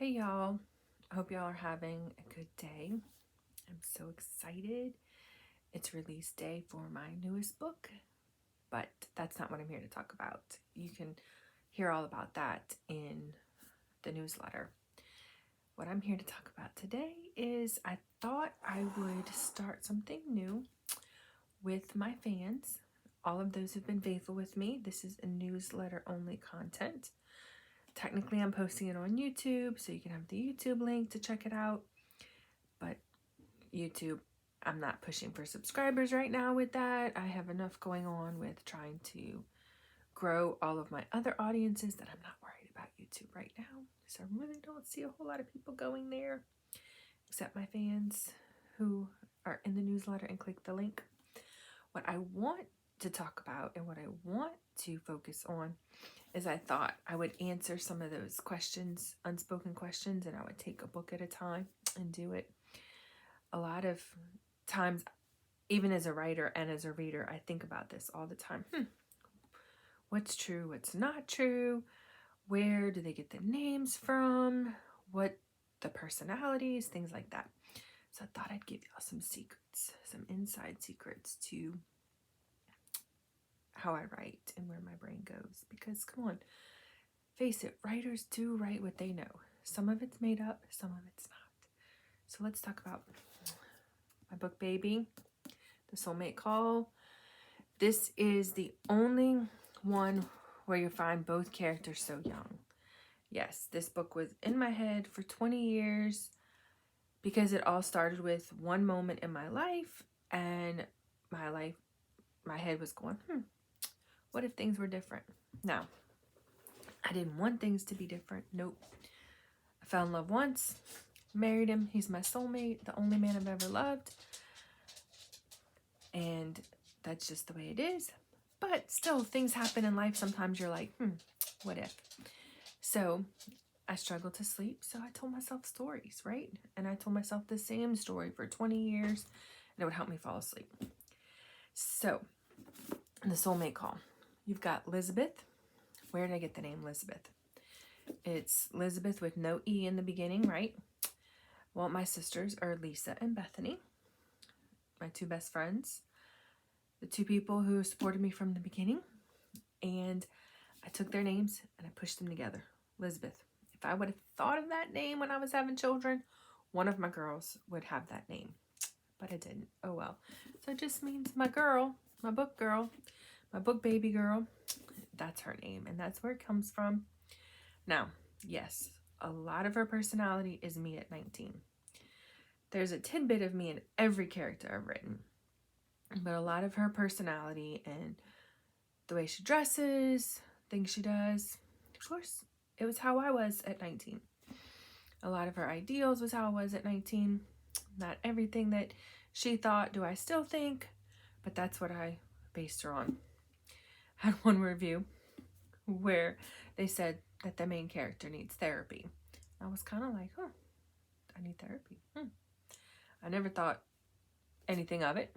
Hey y'all, I hope y'all are having a good day. I'm so excited. It's release day for my newest book, but that's not what I'm here to talk about. You can hear all about that in the newsletter. What I'm here to talk about today is I thought I would start something new with my fans. All of those who've been faithful with me. This is a newsletter only content. Technically, I'm posting it on YouTube, so you can have the YouTube link to check it out. But YouTube, I'm not pushing for subscribers right now with that. I have enough going on with trying to grow all of my other audiences that I'm not worried about YouTube right now. So I really don't see a whole lot of people going there, except my fans who are in the newsletter and click the link. What I want to talk about and what I want to focus on is I thought I would answer some of those questions, unspoken questions, and I would take a book at a time and do it. A lot of times, even as a writer and as a reader, I think about this all the time. What's true? What's not true? Where do they get the names from? What the personalities? Things like that. So I thought I'd give y'all some secrets, some inside secrets to how I write and where my brain goes. Because come on, face it, writers do write what they know. Some of it's made up, some of it's not. So let's talk about my book, Baby, The Soulmate Call. This is the only one where you find both characters so young. Yes, this book was in my head for 20 years because it all started with one moment in my life, and my head was going, what if things were different? Now, I didn't want things to be different. Nope. I fell in love once, married him. He's my soulmate, the only man I've ever loved. And that's just the way it is. But still, things happen in life. Sometimes you're like, what if? So I struggled to sleep. So I told myself stories, right? And I told myself the same story for 20 years. And it would help me fall asleep. So, the soulmate call. You've got Elizabeth. Where did I get the name Elizabeth? It's Elizabeth with no E in the beginning, right? Well, my sisters are Lisa and Bethany, my two best friends, the two people who supported me from the beginning. And I took their names and I pushed them together. Elizabeth. If I would have thought of that name when I was having children, one of my girls would have that name. But I didn't. Oh well. So it just means my girl, my book girl, my book baby girl. That's her name. And that's where it comes from. Now, yes, a lot of her personality is me at 19. There's a tidbit of me in every character I've written. But a lot of her personality and the way she dresses, things she does, of course, it was how I was at 19. A lot of her ideals was how I was at 19. Not everything that she thought do I still think, but that's what I based her on. I had one review where they said that the main character needs therapy. I was kind of like, I need therapy. I never thought anything of it.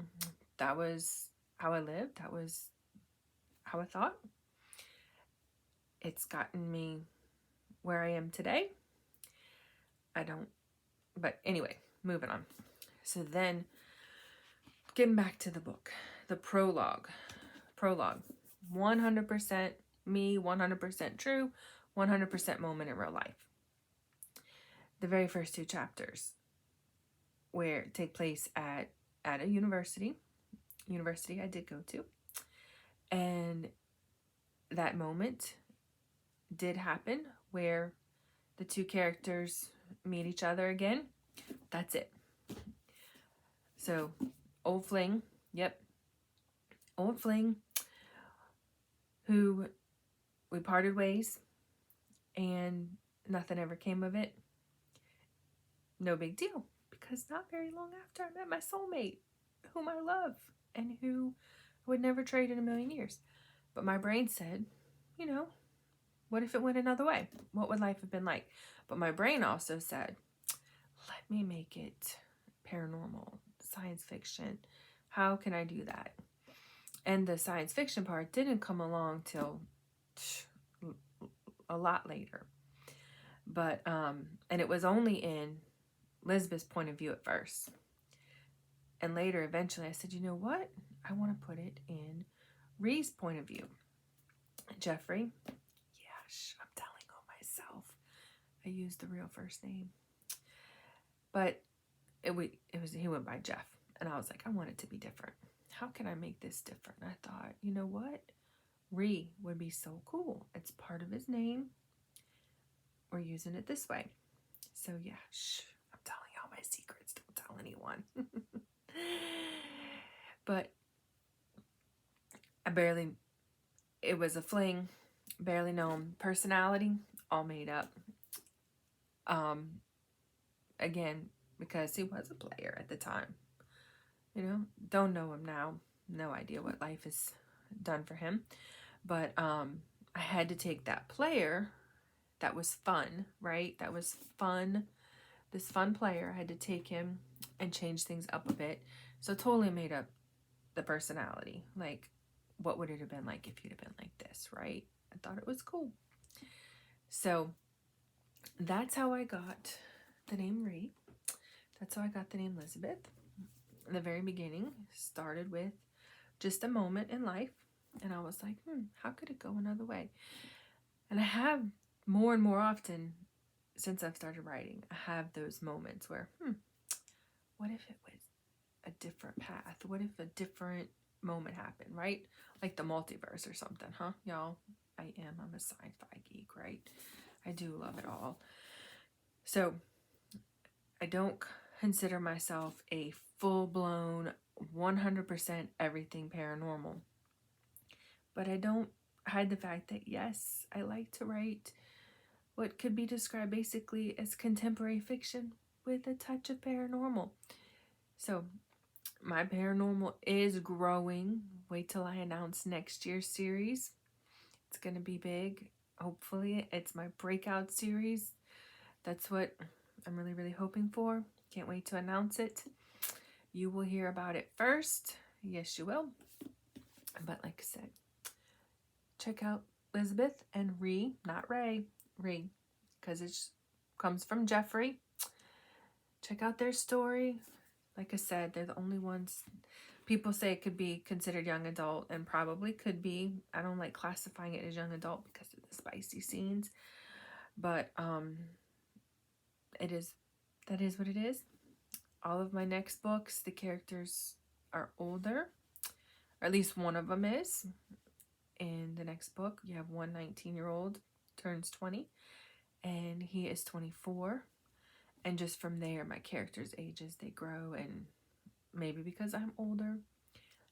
That was how I lived. That was how I thought. It's gotten me where I am today. But anyway, moving on. So then, getting back to the book, the prologue. 100% me, 100% true, 100% moment in real life. The very first two chapters where take place at a university I did go to. And that moment did happen where the two characters meet each other again. That's it. So, old fling, who we parted ways and nothing ever came of it. No big deal, because not very long after I met my soulmate, whom I love and who I would never trade in a million years. But my brain said, what if it went another way? What would life have been like? But my brain also said, let me make it paranormal, science fiction. How can I do that? And the science fiction part didn't come along till a lot later. But, and it was only in Lisbeth's point of view at first. And later, eventually, I said, you know what? I want to put it in Ree's point of view. Jeffrey, yeah, I'm telling on myself. I used the real first name. But he went by Jeff. And I was like, I want it to be different. How can I make this different? And I thought, you know what? Ree would be so cool. It's part of his name. We're using it this way. So yeah, I'm telling y'all my secrets. Don't tell anyone. But it was a fling, barely known personality, all made up. Again, because he was a player at the time. You know, don't know him now. No idea what life has done for him. But I had to take that player that was fun, right? That was fun. This fun player, I had to take him and change things up a bit. So totally made up the personality. Like, what would it have been like if you'd have been like this, right? I thought it was cool. So that's how I got the name Ree. That's how I got the name Elizabeth. In the very beginning, started with just a moment in life. And I was like, how could it go another way? And I have more and more often since I've started writing, I have those moments where, what if it was a different path? What if a different moment happened, right? Like the multiverse or something, huh, y'all? I'm a sci-fi geek, right? I do love it all. So I don't consider myself a full-blown 100% everything paranormal. But I don't hide the fact that, yes, I like to write what could be described basically as contemporary fiction with a touch of paranormal. So my paranormal is growing. Wait till I announce next year's series. It's going to be big. Hopefully it's my breakout series. That's what I'm really, really hoping for. Can't wait to announce it. You will hear about it first. Yes, you will. But like I said, check out Elizabeth and Ree, not Ray, Ree, because it comes from Jeffrey. Check out their story. Like I said, they're the only ones. People say it could be considered young adult, and probably could be. I don't like classifying it as young adult because of the spicy scenes, but that is what it is. All of my next books, the characters are older, or at least one of them is. In the next book, you have one 19-year-old turns 20, and he is 24. And just from there, my characters' ages, they grow, and maybe because I'm older,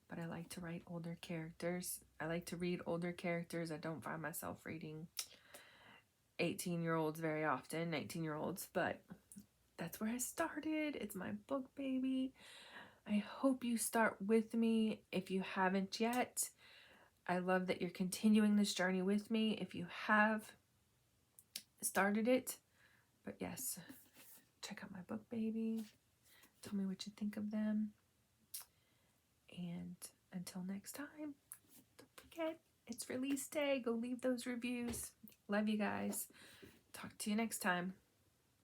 but I like to write older characters. I like to read older characters. I don't find myself reading 18-year-olds very often, 19-year-olds, but that's where I started. It's my book, baby. I hope you start with me if you haven't yet. I love that you're continuing this journey with me if you have started it. But yes, check out my book, baby. Tell me what you think of them. And until next time, don't forget, it's release day. Go leave those reviews. Love you guys. Talk to you next time.